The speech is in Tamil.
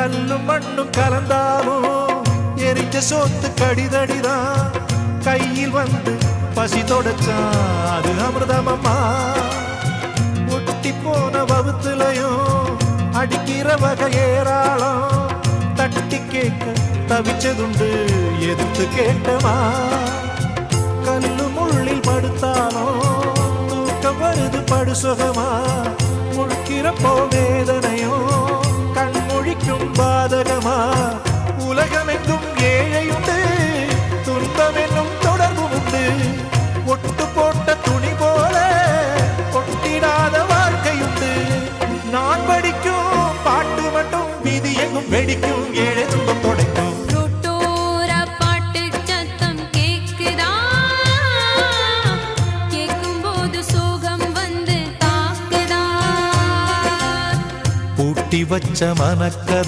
கல்லும் மண்ணும் கலந்தாலும் எரிஞ்ச சோத்து கடிதடிதான் கையில் வந்து பசி தொடச்சா அது அமிர்தமம்மா. ஒட்டி போன வவுத்துலையும் அடிக்கிற வகை ஏராளம் தட்டி கேட்க தவிச்சதுண்டு எதிர்த்து கேட்டமா. கல்லு முள்ளில் படுத்தாலும் தூக்கம் வருது படுசுகமா. முழுக்கிறப்போ வேதனையும் கண்மொழிக்கும் பாதகமா. உலகமெங்கும் ஏழையுண்டு துன்பம் என்னும் தொடர்பு உண்டு. ஒட்டு போட்ட துணி போல ஒட்டிடாத வாழ்க்கையுண்டு. நான் படிக்கும் பாட்டு மட்டும் விதி எங்கும் வெடிக்கும் ஏழை துன்பம் தொடைக்கும். பூட்டி வச்ச மனக்கதை